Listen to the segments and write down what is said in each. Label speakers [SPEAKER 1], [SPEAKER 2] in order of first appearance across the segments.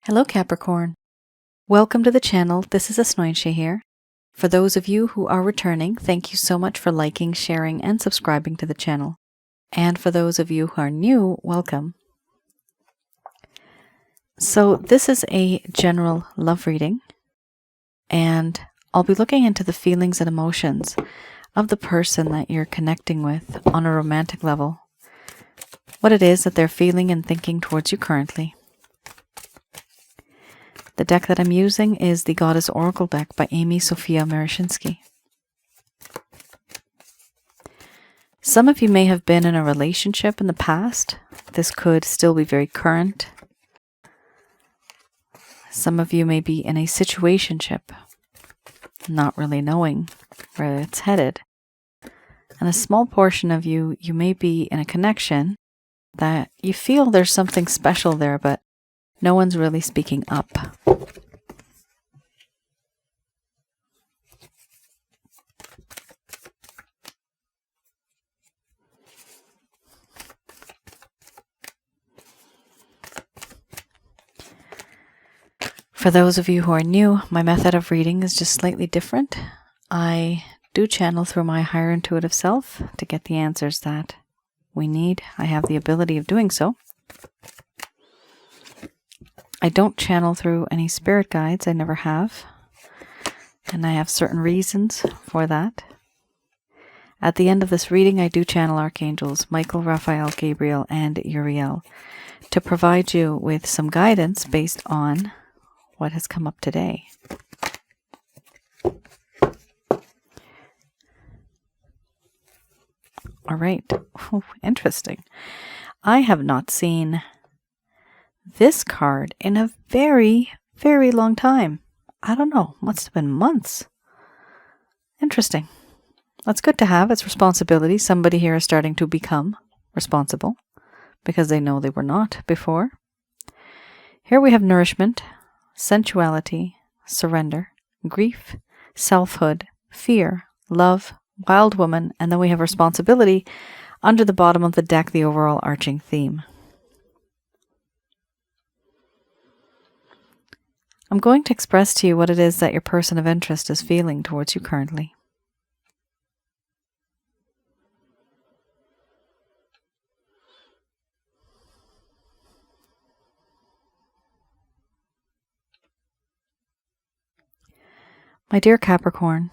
[SPEAKER 1] Hello Capricorn. Welcome to the channel. This is Asnointia here. For those of you who are returning, thank you so much for liking, sharing, and subscribing to the channel. And for those of you who are new, welcome. So this is a general love reading, and I'll be looking into the feelings and emotions of the person that you're connecting with on a romantic level. What it is that they're feeling and thinking towards you currently. The deck that I'm using is the Goddess Oracle deck by Amy Sophia Marashinsky. Some of you may have been in a relationship in the past. This could still be very current. Some of you may be in a situationship, not really knowing where it's headed. And a small portion of you may be in a connection that you feel there's something special there, but no one's really speaking up. For those of you who are new, my method of reading is just slightly different. I do channel through my higher intuitive self to get the answers that we need. I have the ability of doing so. I don't channel through any spirit guides. I never have. And I have certain reasons for that. At the end of this reading, I do channel archangels Michael, Raphael, Gabriel, and Uriel to provide you with some guidance based on what has come up today. All right. Oh, interesting. I have not seen this card in a very, very long time. I don't know. Must have been months. Interesting. That's good to have. It's responsibility. Somebody here is starting to become responsible because they know they were not before. Here we have nourishment, sensuality, surrender, grief, selfhood, fear, love, wild woman, and then we have responsibility under the bottom of the deck, the overall arching theme. I'm going to express to you what it is that your person of interest is feeling towards you currently. My dear Capricorn,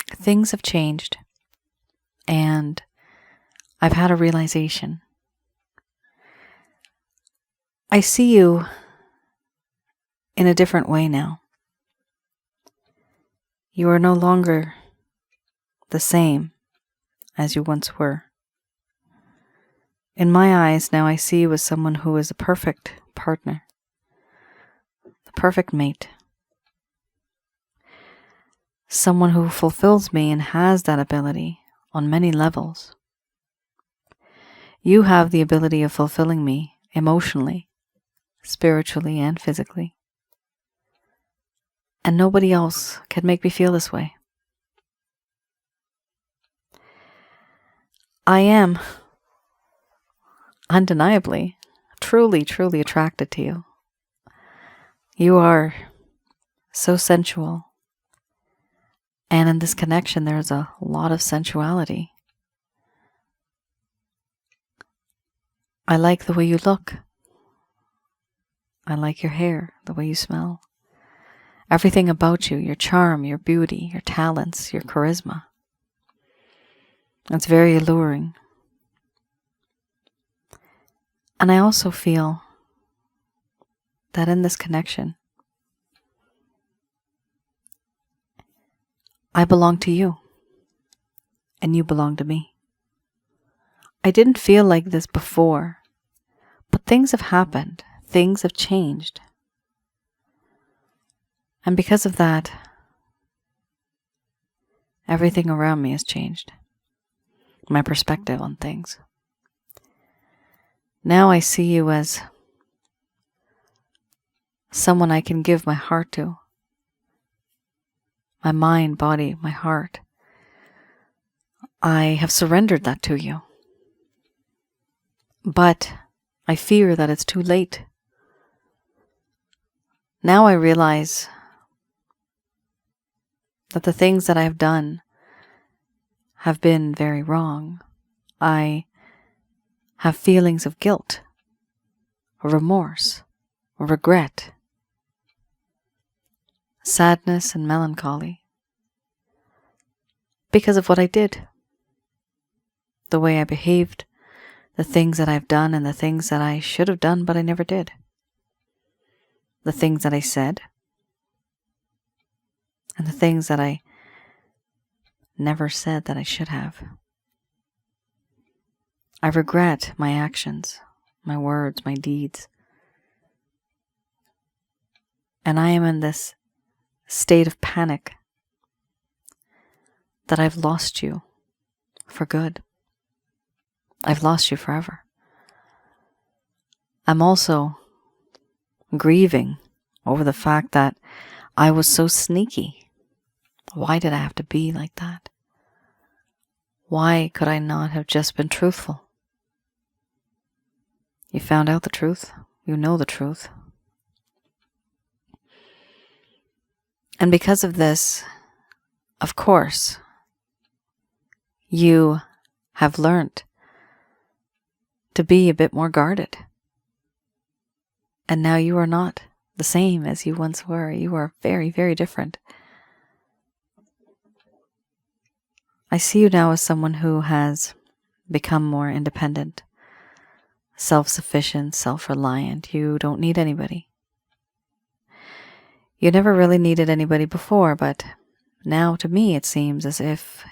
[SPEAKER 1] things have changed, and I've had a realization. I see you in a different way now. You are no longer the same as you once were. In my eyes now, I see you as someone who is a perfect partner, the perfect mate, someone who fulfills me and has that ability on many levels. You have the ability of fulfilling me emotionally, spiritually, and physically. And nobody else can make me feel this way. I am undeniably, truly, truly attracted to you. You are so sensual. And in this connection, there's a lot of sensuality. I like the way you look. I like your hair, the way you smell. Everything about you, your charm, your beauty, your talents, your charisma. It's very alluring. And I also feel that in this connection, I belong to you, and you belong to me. I didn't feel like this before, but things have happened. Things have changed. And because of that, everything around me has changed. My perspective on things. Now I see you as someone I can give my heart to. My mind, body, my heart. I have surrendered that to you. But I fear that it's too late. Now I realize that the things that I have done have been very wrong. I have feelings of guilt, remorse, regret, sadness, and melancholy because of what I did, the way I behaved, the things that I've done and the things that I should have done but I never did, the things that I said and the things that I never said that I should have. I regret my actions, my words, my deeds. And I am in this state of panic that I've lost you for good. I've lost you forever. I'm also grieving over the fact that I was so sneaky. Why did I have to be like that? Why could I not have just been truthful? You found out the truth. You know the truth. And because of this, of course, you have learned to be a bit more guarded. And now you are not the same as you once were. You are very, very different. I see you now as someone who has become more independent, self-sufficient, self-reliant. You don't need anybody. You never really needed anybody before, but now to me it seems as if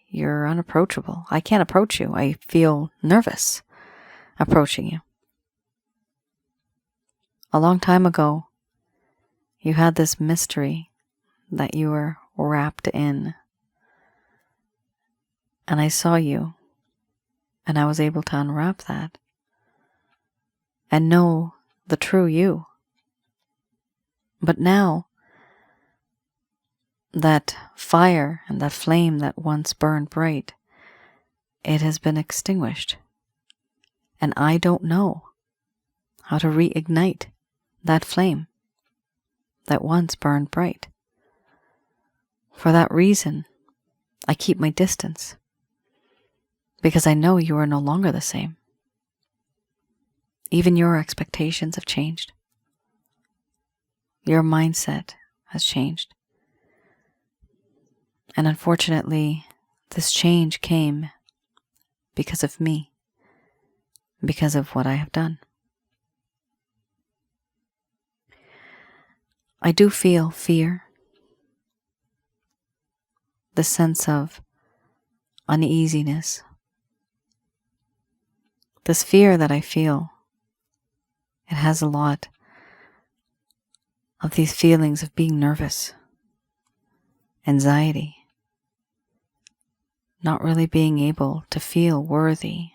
[SPEAKER 1] you're unapproachable. I can't approach you. I feel nervous approaching you. A long time ago, you had this mystery that you were wrapped in. And I saw you, and I was able to unwrap that and know the true you. But now, that fire and that flame that once burned bright, it has been extinguished. And I don't know how to reignite that flame that once burned bright. For that reason, I keep my distance, because I know you are no longer the same. Even your expectations have changed. Your mindset has changed. And unfortunately, this change came because of me, because of what I have done. I do feel fear, the sense of uneasiness. This fear that I feel, it has a lot of these feelings of being nervous, anxiety, not really being able to feel worthy,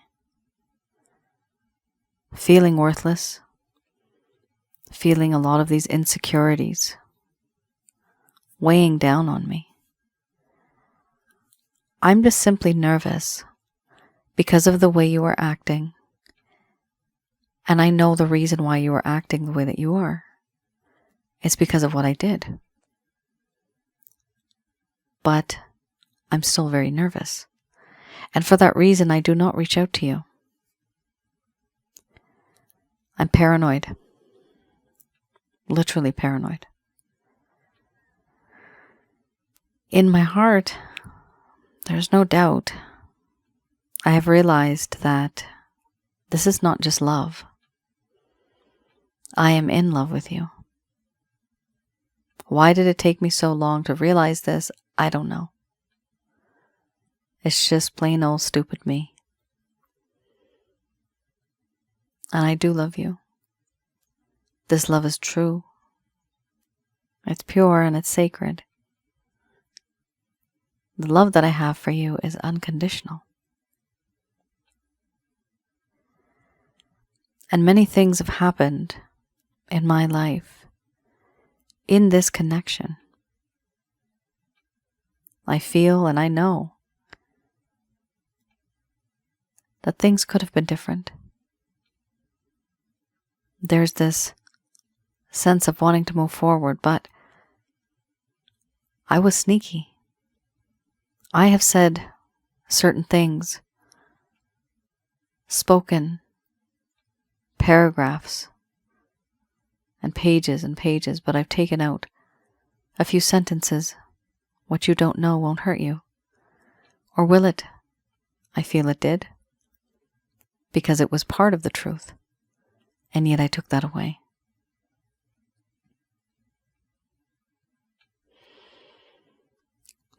[SPEAKER 1] feeling worthless, feeling a lot of these insecurities weighing down on me. I'm just simply nervous because of the way you are acting. And I know the reason why you are acting the way that you are. It's because of what I did. But I'm still very nervous. And for that reason, I do not reach out to you. I'm paranoid. Literally paranoid. In my heart, there's no doubt. I have realized that this is not just love. I am in love with you. Why did it take me so long to realize this? I don't know. It's just plain old stupid me. And I do love you. This love is true. It's pure and it's sacred. The love that I have for you is unconditional. And many things have happened in my life in this connection. I feel and I know that things could have been different. there's this sense of wanting to move forward, but I was sneaky. I have said certain things, spoken paragraphs and pages, but I've taken out a few sentences. What you don't know won't hurt you. Or will it? I feel it did, because it was part of the truth, and yet I took that away.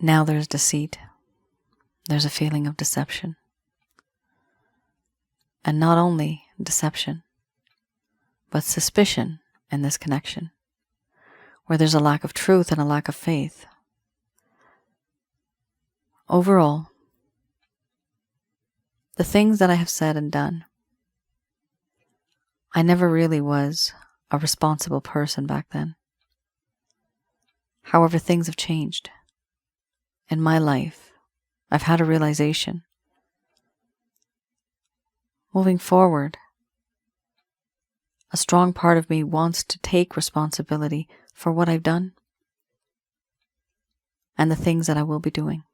[SPEAKER 1] Now there's deceit. There's a feeling of deception. And not only deception, but suspicion in this connection, where there's a lack of truth and a lack of faith. Overall, the things that I have said and done, I never really was a responsible person back then. However, things have changed. In my life, I've had a realization. Moving forward, a strong part of me wants to take responsibility for what I've done and the things that I will be doing.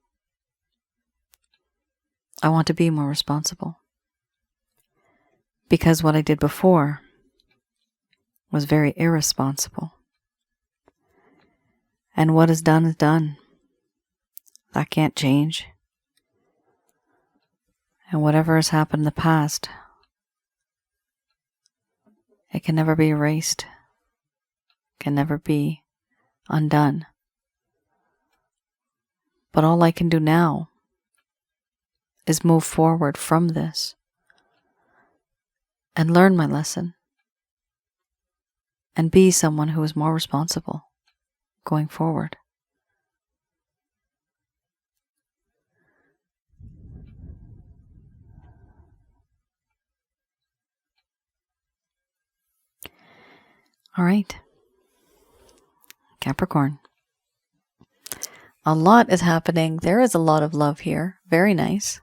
[SPEAKER 1] I want to be more responsible, because what I did before was very irresponsible. And what is done is done. That can't change. And whatever has happened in the past, it can never be erased, can never be undone. But all I can do now is move forward from this and learn my lesson and be someone who is more responsible going forward. All right, Capricorn. A lot is happening. There is a lot of love here. Very nice.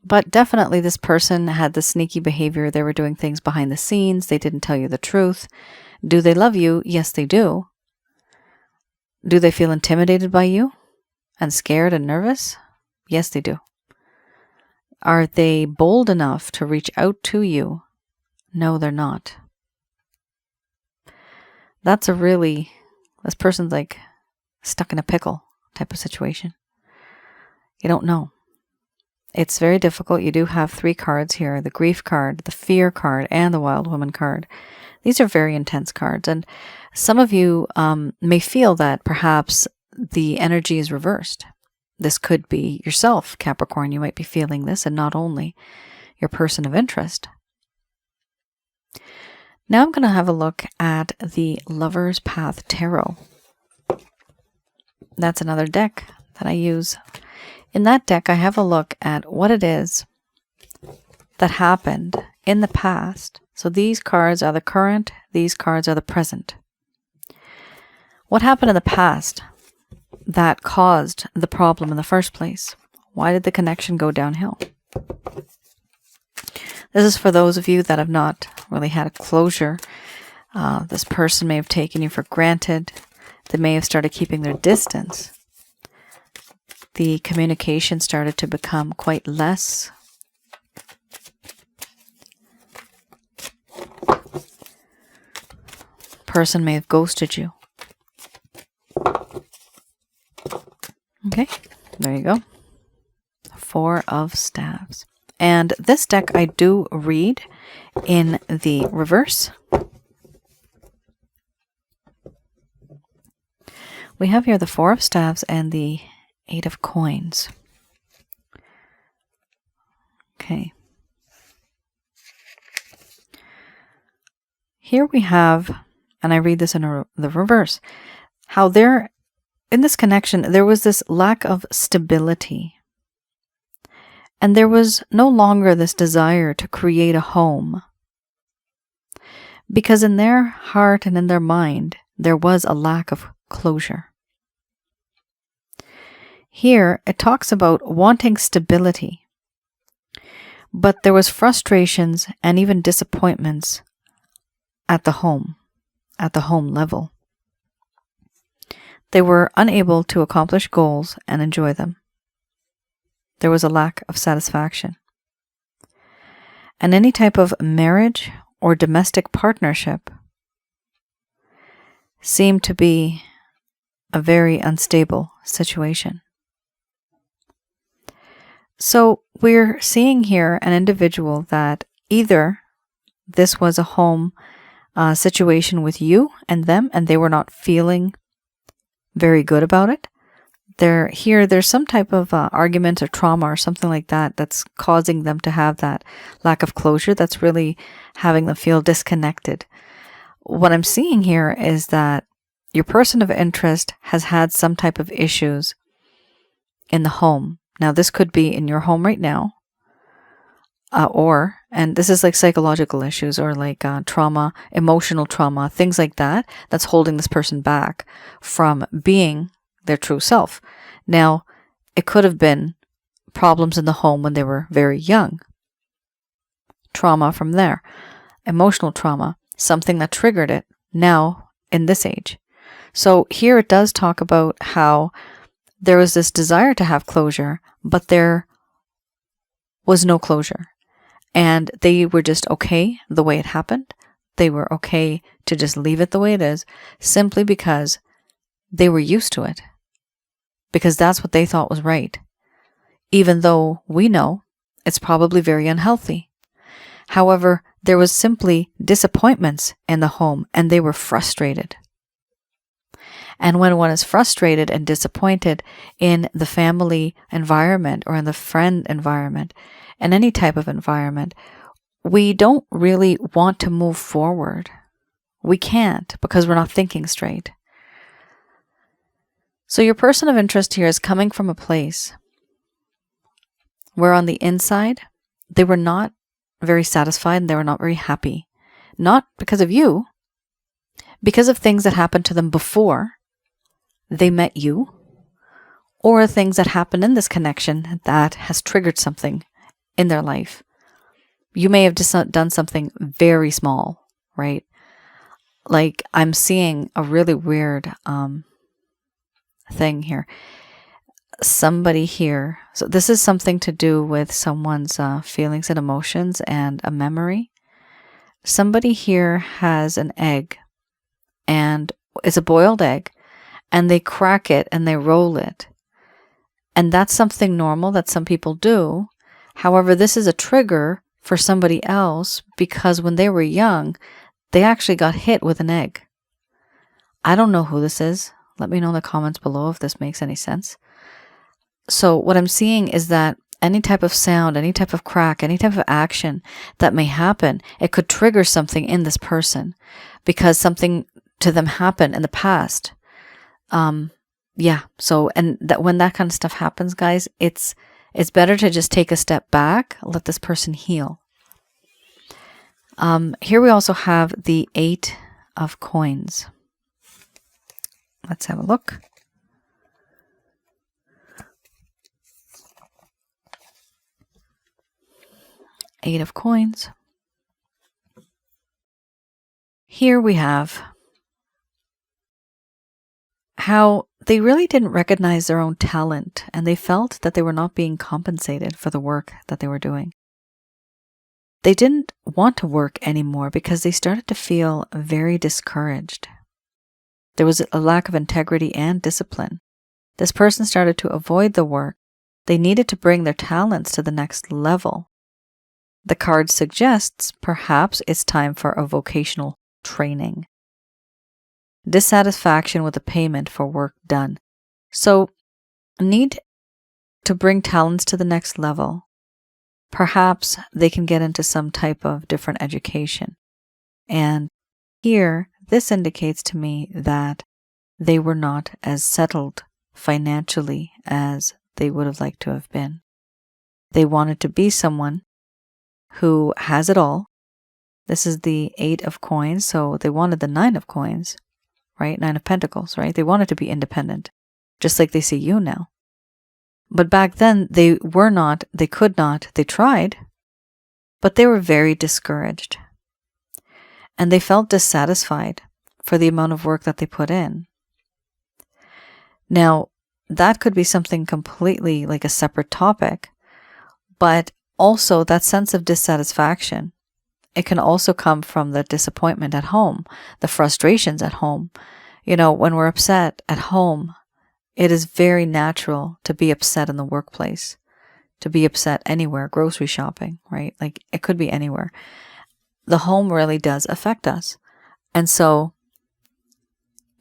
[SPEAKER 1] But definitely this person had the sneaky behavior. They were doing things behind the scenes. They didn't tell you the truth. Do they love you? Yes, they do. Do they feel intimidated by you and scared and nervous? Yes, they do. Are they bold enough to reach out to you? No, they're not. This person's like stuck in a pickle type of situation. You don't know. It's very difficult. You do have 3 cards here, the grief card, the fear card, and the wild woman card. These are very intense cards, and some of you may feel that perhaps the energy is reversed. This could be yourself, Capricorn. You might be feeling this, and not only your person of interest. Now I'm going to have a look at the Lover's Path Tarot. That's another deck that I use. In that deck, I have a look at what it is that happened in the past. So these cards are the current, these cards are the present. What happened in the past that caused the problem in the first place? Why did the connection go downhill? This is for those of you that have not really had a closure. This person may have taken you for granted. They may have started keeping their distance. The communication started to become quite less. Person may have ghosted you. Okay, there you go. 4 of Staves. And this deck I do read in the reverse. We have here the 4 of Staves and the 8 of Coins. Okay. Here we have, and I read this in the reverse, how there, in this connection, there was this lack of stability. And there was no longer this desire to create a home. Because in their heart and in their mind, there was a lack of closure. Here, it talks about wanting stability. But there was frustrations and even disappointments at the home level. They were unable to accomplish goals and enjoy them. There was a lack of satisfaction. And any type of marriage or domestic partnership seemed to be a very unstable situation. So we're seeing here an individual that either this was a home situation with you and them, and they were not feeling very good about it. There's some type of argument or trauma or something like that that's causing them to have that lack of closure, that's really having them feel disconnected. What I'm seeing here is that your person of interest has had some type of issues in the home. Now, this could be in your home right now, and this is like psychological issues or like trauma, emotional trauma, things like that, that's holding this person back from being their true self. Now, it could have been problems in the home when they were very young. Trauma from there. Emotional trauma, something that triggered it now in this age. So here it does talk about how there was this desire to have closure, but there was no closure. And they were just okay the way it happened. They were okay to just leave it the way it is, simply because they were used to it. Because that's what they thought was right. Even though we know it's probably very unhealthy. However, there was simply disappointments in the home, and they were frustrated. And when one is frustrated and disappointed in the family environment or in the friend environment, in any type of environment, we don't really want to move forward. We can't, because we're not thinking straight. So your person of interest here is coming from a place where on the inside, they were not very satisfied and they were not very happy. Not because of you, because of things that happened to them before they met you, or things that happened in this connection that has triggered something in their life. You may have just done something very small, right? Like I'm seeing a really weird thing here. Somebody here, so this is something to do with someone's feelings and emotions and a memory. Somebody here has an egg, and it's a boiled egg, and they crack it and they roll it. And that's something normal that some people do. However, this is a trigger for somebody else because when they were young, they actually got hit with an egg. I don't know who this is. Let me know in the comments below if this makes any sense. So what I'm seeing is that any type of sound, any type of crack, any type of action that may happen, it could trigger something in this person because something to them happened in the past. So, and that when that kind of stuff happens, guys, it's better to just take a step back, let this person heal. Here we also have the 8 of coins. Let's have a look. Eight of coins. Here we have how they really didn't recognize their own talent, and they felt that they were not being compensated for the work that they were doing. They didn't want to work anymore because they started to feel very discouraged. There was a lack of integrity and discipline. This person started to avoid the work. They needed to bring their talents to the next level. The card suggests perhaps it's time for a vocational training. Dissatisfaction with the payment for work done. So, need to bring talents to the next level. Perhaps they can get into some type of different education. And here, this indicates to me that they were not as settled financially as they would have liked to have been. They wanted to be someone who has it all. This is the 8 of coins, so they wanted the 9 of coins, right? 9 of pentacles, right? They wanted to be independent, just like they see you now. But back then, they were not, they could not, they tried, but they were very discouraged. And they felt dissatisfied for the amount of work that they put in. Now, that could be something completely like a separate topic, but also that sense of dissatisfaction, it can also come from the disappointment at home, the frustrations at home. You know, when we're upset at home, it is very natural to be upset in the workplace, to be upset anywhere, grocery shopping, right? Like it could be anywhere. The home really does affect us. And so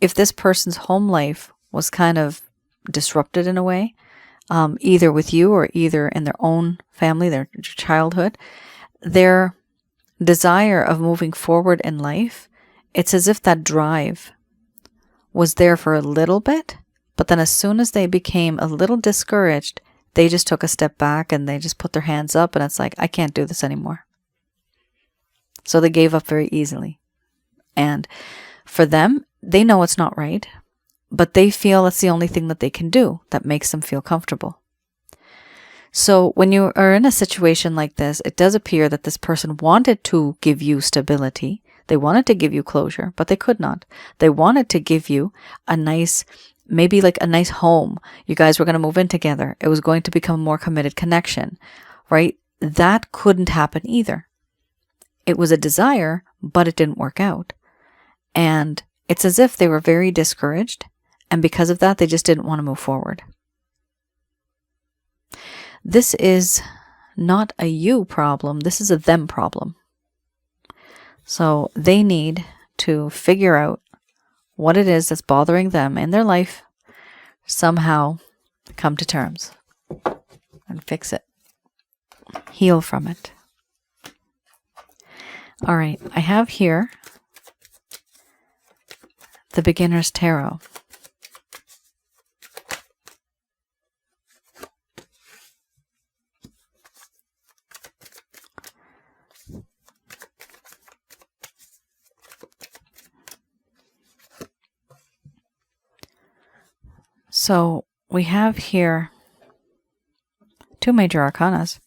[SPEAKER 1] if this person's home life was kind of disrupted in a way, either with you or either in their own family, their childhood, their desire of moving forward in life, it's as if that drive was there for a little bit, but then as soon as they became a little discouraged, they just took a step back and they just put their hands up and it's like, I can't do this anymore. So they gave up very easily. And for them, they know it's not right, but they feel it's the only thing that they can do that makes them feel comfortable. So when you are in a situation like this, it does appear that this person wanted to give you stability. They wanted to give you closure, but they could not. They wanted to give you a nice, maybe like a nice home. You guys were going to move in together. It was going to become a more committed connection, right? That couldn't happen either. It was a desire, but it didn't work out. And it's as if they were very discouraged, and because of that, they just didn't want to move forward. This is not a you problem. This is a them problem. So they need to figure out what it is that's bothering them in their life, somehow come to terms and fix it. Heal from it. All right, I have here the Beginner's Tarot. So we have here two major arcanas.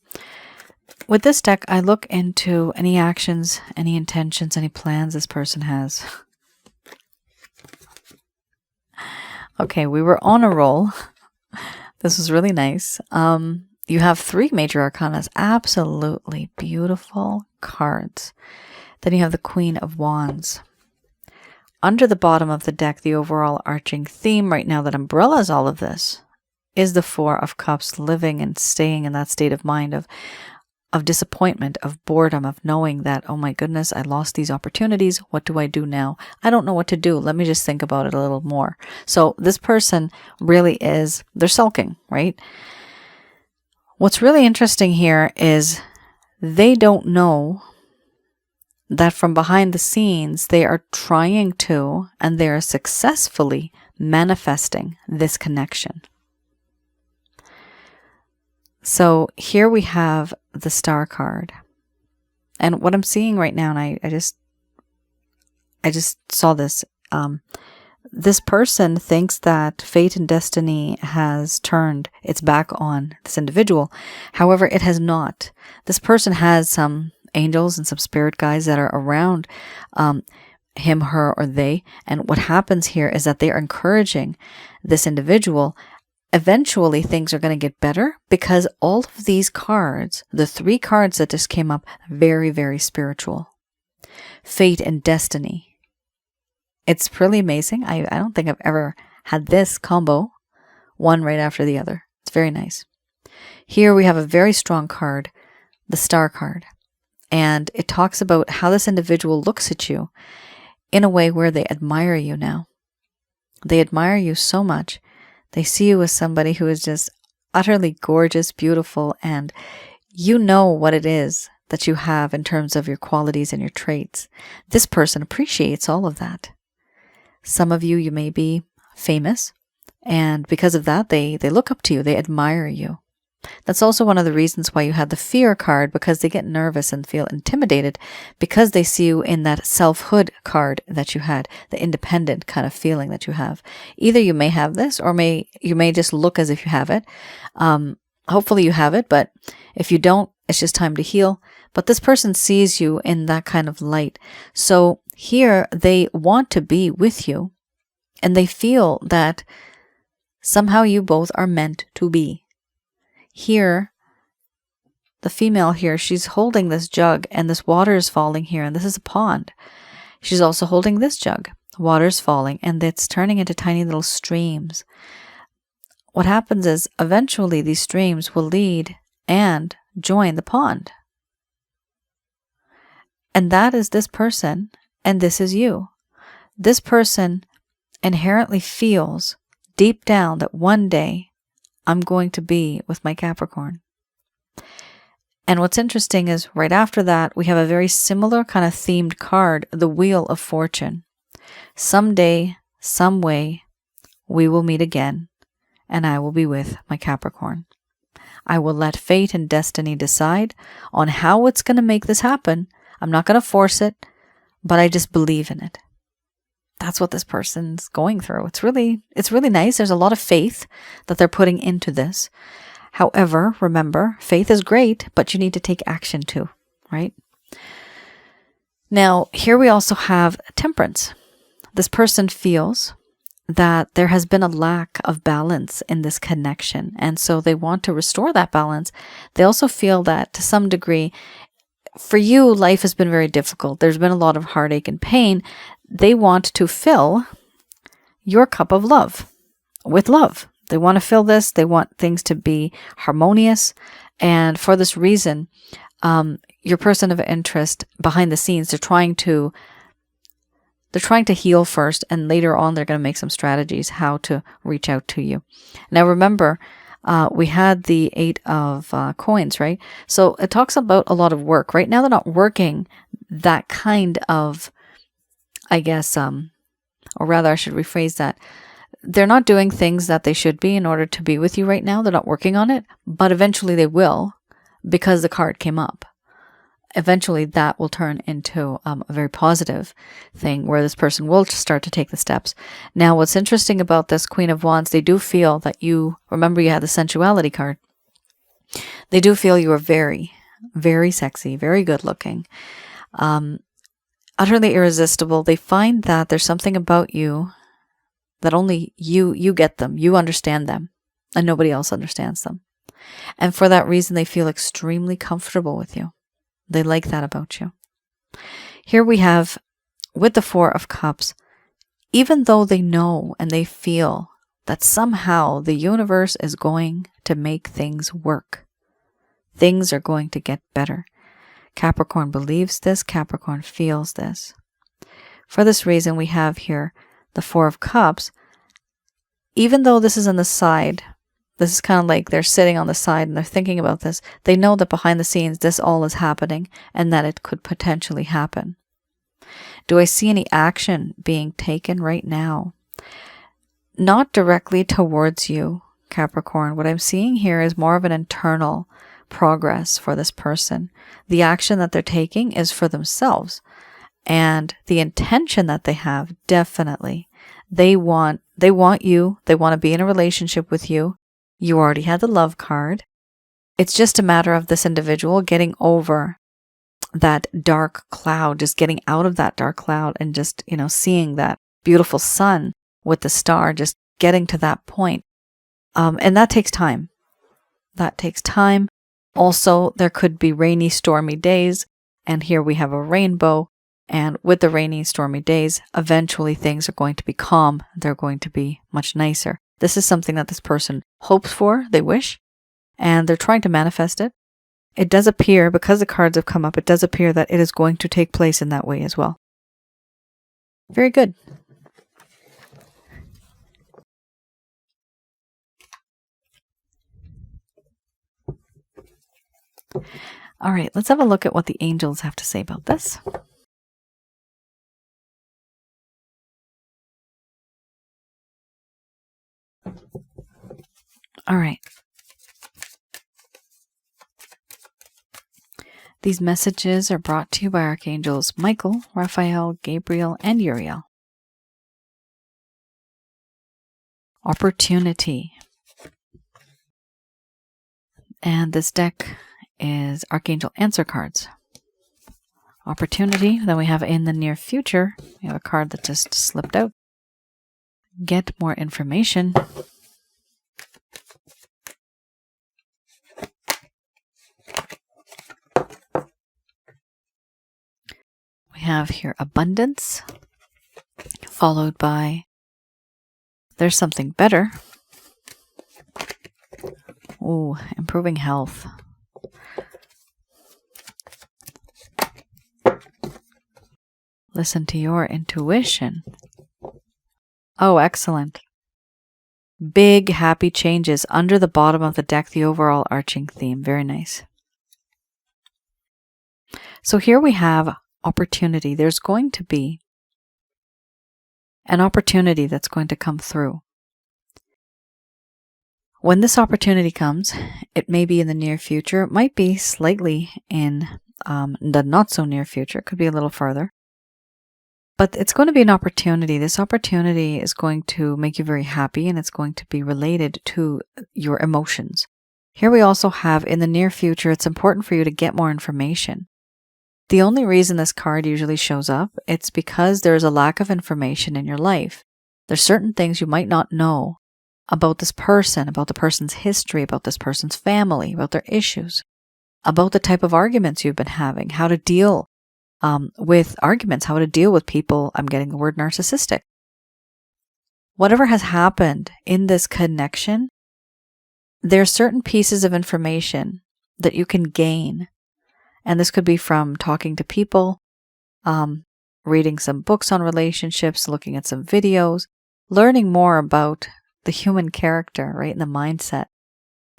[SPEAKER 1] With this deck, I look into any actions, any intentions, any plans this person has. Okay, we were on a roll. This was really nice. You have three major arcanas, absolutely beautiful cards. Then you have the Queen of Wands. Under the bottom of the deck, the overall arching theme right now that umbrellas all of this is the Four of Cups, living and staying in that state of mind of disappointment, of boredom, of knowing that, oh my goodness, I lost these opportunities. What do I do now? I don't know what to do. Let me just think about it a little more. So this person really is, they're sulking, right? What's really interesting here is they don't know that from behind the scenes, they are trying to, and they are successfully manifesting this connection. So here we have the Star card. And what I'm seeing right now, and I just saw this, this person thinks that fate and destiny has turned its back on this individual. However, it has not. This person has some angels and some spirit guides that are around him, her, or they. And what happens here is that they are encouraging this individual. Eventually, things are going to get better because all of these cards, the three cards that just came up, very, very spiritual. Fate and destiny. It's pretty amazing. I don't think I've ever had this combo, one right after the other. It's very nice. Here we have a very strong card, the Star card. And it talks about how this individual looks at you in a way where they admire you now. They admire you so much. They see you as somebody who is just utterly gorgeous, beautiful, and you know what it is that you have in terms of your qualities and your traits. This person appreciates all of that. Some of you may be famous, and because of that, they look up to you. They admire you. That's also one of the reasons why you had the Fear card, because they get nervous and feel intimidated because they see you in that selfhood card that you had, the independent kind of feeling that you have. Either you may have this or you may just look as if you have it. Hopefully you have it, but if you don't, it's just time to heal. but this person sees you in that kind of light. So here they want to be with you, and they feel that somehow you both are meant to be. Here, the female here, she's holding this jug, and this water is falling here, and this is a pond. She's also holding this jug. Water's falling, and it's turning into tiny little streams. What happens is, eventually these streams will lead and join the pond. And that is this person, and this is you. This person inherently feels deep down that one day I'm going to be with my Capricorn. And what's interesting is right after that, we have a very similar kind of themed card, the Wheel of Fortune. Someday, some way, we will meet again, and I will be with my Capricorn. I will let fate and destiny decide on how it's going to make this happen. I'm not going to force it, but I just believe in it. That's what this person's going through. It's really nice. There's a lot of faith that they're putting into this. However, remember, faith is great, but you need to take action too, right? Now, here we also have temperance. This person feels that there has been a lack of balance in this connection, and so they want to restore that balance. They also feel that to some degree, for you, life has been very difficult. There's been a lot of heartache and pain. They want to fill your cup of love with love. They want to fill this. They want things to be harmonious. And for this reason, your person of interest behind the scenes, they're trying to heal first, and later on they're going to make some strategies how to reach out to you. Now remember, we had the 8 of coins, right? So it talks about a lot of work. Right now they're not working that kind of, I guess, or rather I should rephrase that. They're not doing things that they should be in order to be with you right now. They're not working on it, but eventually they will, because the card came up. Eventually that will turn into a very positive thing where this person will start to take the steps. Now, what's interesting about this Queen of Wands, they do feel that you, remember you had the sensuality card. They do feel you are very, very sexy, very good looking, utterly irresistible. They find that there's something about you that only you get them, you understand them, and nobody else understands them. And for that reason, they feel extremely comfortable with you. They like that about you. Here we have, with the 4 of Cups, even though they know and they feel that somehow the universe is going to make things work. Things are going to get better. Capricorn believes this. Capricorn feels this. For this reason, we have here the 4 of Cups. Even though this is on the side, this is kind of like they're sitting on the side and they're thinking about this. They know that behind the scenes, this all is happening and that it could potentially happen. Do I see any action being taken right now? Not directly towards you, Capricorn. What I'm seeing here is more of an internal progress for this person. The action that they're taking is for themselves. And the intention that they have, definitely. They want you. They want to be in a relationship with you. You already had the love card. It's just a matter of this individual getting over that dark cloud, just getting out of that dark cloud and just, seeing that beautiful sun with the star, just getting to that point. And that takes time. That takes time. Also, there could be rainy, stormy days. And here we have a rainbow. And with the rainy, stormy days, eventually things are going to be calm. They're going to be much nicer. This is something that this person hopes for, they wish, and they're trying to manifest it. It does appear, because the cards have come up, it does appear that it is going to take place in that way as well. Very good. All right, let's have a look at what the angels have to say about this. All right. These messages are brought to you by Archangels Michael, Raphael, Gabriel, and Uriel. Opportunity. And this deck is Archangel Answer cards. opportunity. Then we have in the near future. We have a card that just slipped out. Get more information. We have here abundance, followed by there's something better. Ooh, improving health. Listen to your intuition. Oh, excellent. Big happy changes under the bottom of the deck, the overall arching theme. Very nice. So here we have opportunity. There's going to be an opportunity that's going to come through. When this opportunity comes, it may be in the near future. It might be slightly in the not so near future. It could be a little farther. But it's going to be an opportunity. This opportunity is going to make you very happy, and it's going to be related to your emotions. Here we also have in the near future, it's important for you to get more information. The only reason this card usually shows up, it's because there's a lack of information in your life. There's certain things you might not know about this person, about the person's history, about this person's family, about their issues, about the type of arguments you've been having, how to deal with arguments, how to deal with people. I'm getting the word narcissistic. Whatever has happened in this connection, there are certain pieces of information that you can gain. And this could be from talking to people, reading some books on relationships, looking at some videos, learning more about the human character, right, and the mindset,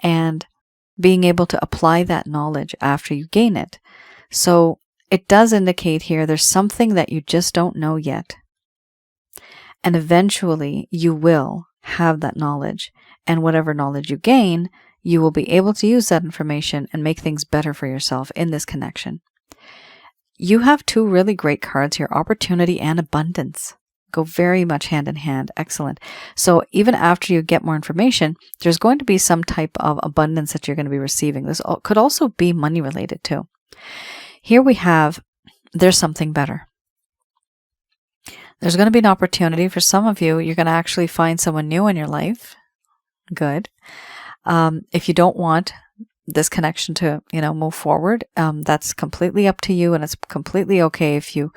[SPEAKER 1] and being able to apply that knowledge after you gain it. So it does indicate here there's something that you just don't know yet. And eventually you will have that knowledge. And whatever knowledge you gain, you will be able to use that information and make things better for yourself in this connection. You have two really great cards here, opportunity and abundance. Go very much hand in hand. Excellent. So even after you get more information, there's going to be some type of abundance that you're going to be receiving. This could also be money related too. Here we have, there's something better. There's going to be an opportunity for some of you. You're going to actually find someone new in your life. Good. If you don't want this connection to, move forward, that's completely up to you, and it's completely okay if you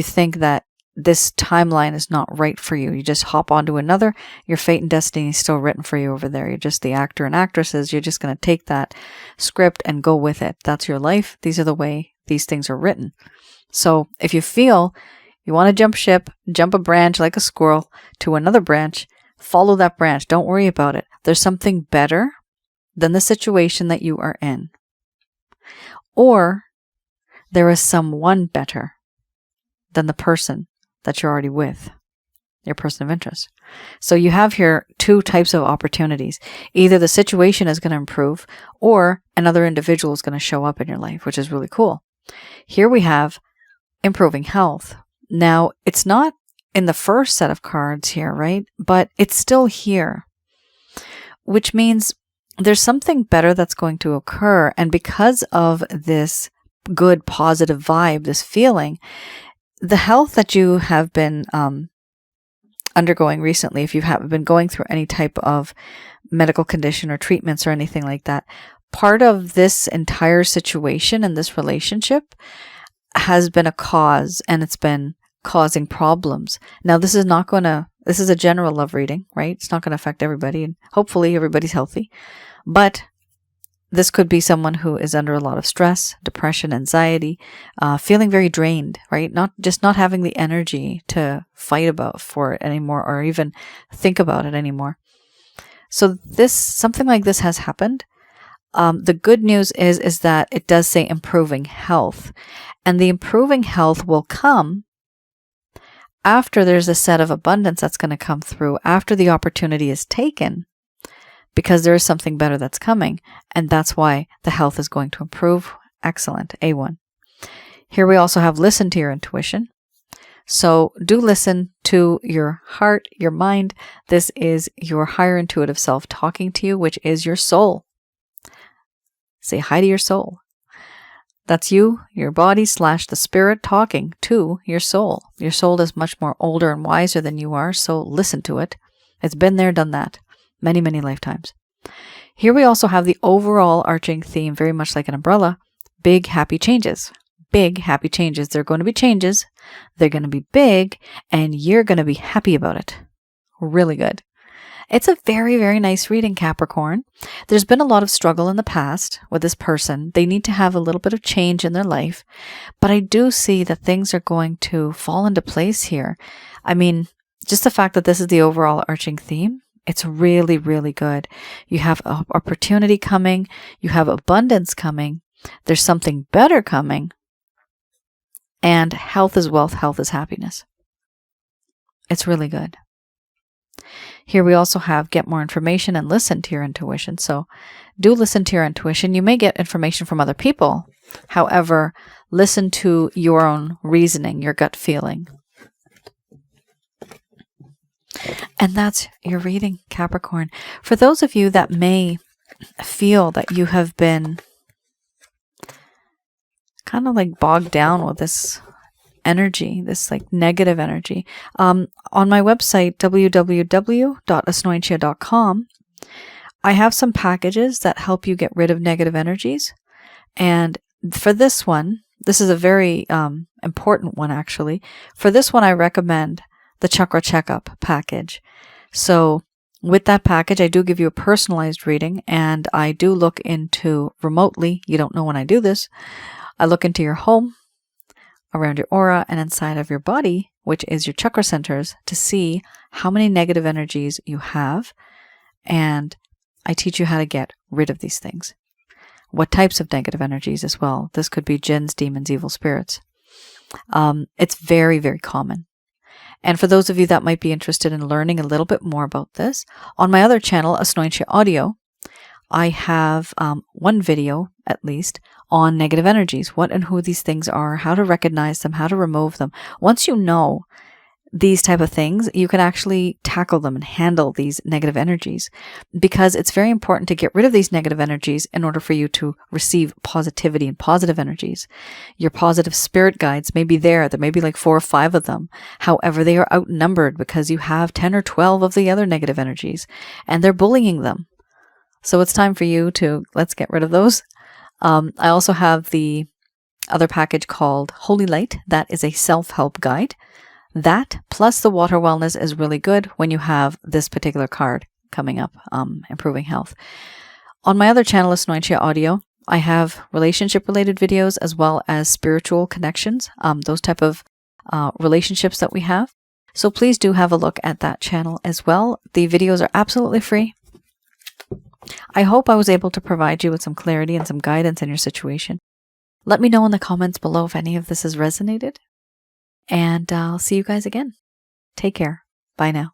[SPEAKER 1] think that this timeline is not right for you. You just hop onto another. Your fate and destiny is still written for you over there. You're just the actor and actresses. You're just going to take that script and go with it. That's your life. These are the way these things are written. So if you feel you want to jump ship, jump a branch like a squirrel to another branch, follow that branch. Don't worry about it. There's something better than the situation that you are in. Or there is someone better than the person that you're already with, your person of interest. So you have here two types of opportunities. Either the situation is going to improve, or another individual is going to show up in your life, which is really cool. Here we have improving health. Now, it's not in the first set of cards here, right? But it's still here, which means there's something better that's going to occur. And because of this good, positive vibe, this feeling, the health that you have been undergoing recently, if you have been going through any type of medical condition or treatments or anything like that, part of this entire situation and this relationship has been a cause, and it's been causing problems. Now, this is a general love reading, right? It's not going to affect everybody, and hopefully everybody's healthy. But this could be someone who is under a lot of stress, depression, anxiety, feeling very drained, right? Not having the energy to fight for it anymore, or even think about it anymore. So something like this has happened. The good news is that it does say improving health, and the improving health will come after there's a set of abundance that's going to come through, after the opportunity is taken, because there is something better that's coming, and that's why the health is going to improve. Excellent. A1. Here we also have listen to your intuition. So do listen to your heart, your mind. This is your higher intuitive self talking to you, which is your soul. Say hi to your soul. That's you, your body / the spirit talking to your soul. Your soul is much more older and wiser than you are, so listen to it. It's been there, done that. Many, many lifetimes. Here we also have the overall arching theme, very much like an umbrella. Big, happy changes. Big, happy changes. They're going to be changes. They're going to be big, and you're going to be happy about it. Really good. It's a very, very nice reading, Capricorn. There's been a lot of struggle in the past with this person. They need to have a little bit of change in their life, but I do see that things are going to fall into place here. I mean, just the fact that this is the overall arching theme, it's really, really good. You have opportunity coming. You have abundance coming. There's something better coming. And health is wealth. Health is happiness. It's really good. Here we also have get more information and listen to your intuition. So do listen to your intuition. You may get information from other people. However, listen to your own reasoning, your gut feeling. And that's your reading, Capricorn. For those of you that may feel that you have been kind of like bogged down with this energy, this like negative energy. On my website, www.asnointia.com, I have some packages that help you get rid of negative energies. And for this one, this is a very important one actually. For this one, I recommend the Chakra Checkup package. So with that package, I do give you a personalized reading, and I do look into remotely. You don't know when I do this. I look into your home, around your aura, and inside of your body, which is your chakra centers, to see how many negative energies you have. And I teach you how to get rid of these things. What types of negative energies as well. This could be jinns, demons, evil spirits. It's very, very common. And for those of you that might be interested in learning a little bit more about this, on my other channel, Asnointia Audio, I have one video, at least, on negative energies, what and who these things are, how to recognize them, how to remove them. Once you know these type of things, you can actually tackle them and handle these negative energies, because it's very important to get rid of these negative energies in order for you to receive positivity and positive energies. Your positive spirit guides may be there. There may be like 4 or 5 of them. However, they are outnumbered because you have 10 or 12 of the other negative energies, and they're bullying them. So it's time for you to, let's get rid of those. I also have the other package called Holy Light. That is a self-help guide. That plus the water wellness is really good when you have this particular card coming up, improving health. On my other channel, Asnointia Audio, I have relationship-related videos as well as spiritual connections, those type of relationships that we have. So please do have a look at that channel as well. The videos are absolutely free. I hope I was able to provide you with some clarity and some guidance in your situation. Let me know in the comments below if any of this has resonated. And I'll see you guys again. Take care. Bye now.